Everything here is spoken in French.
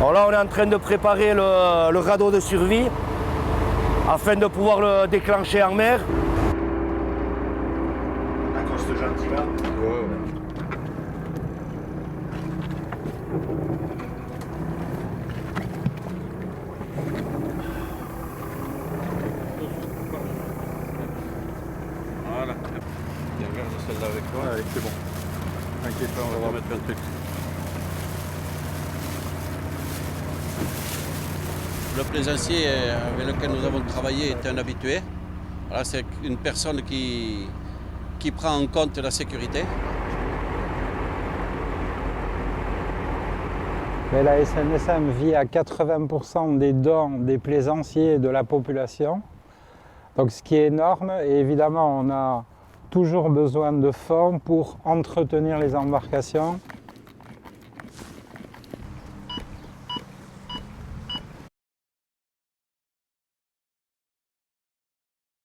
Alors là, on est en train de préparer le radeau de survie afin de pouvoir le déclencher en mer. On accoste gentiment. Ouais. Voilà. Tiens, garde celle-là avec toi. Allez, c'est bon. T'inquiète pas, On va mettre un truc. Le plaisancier avec lequel nous avons travaillé est un habitué. Voilà, c'est une personne qui prend en compte la sécurité. Mais la SNSM vit à 80% des dons des plaisanciers et de la population. Donc ce qui est énorme, et évidemment on a toujours besoin de fonds pour entretenir les embarcations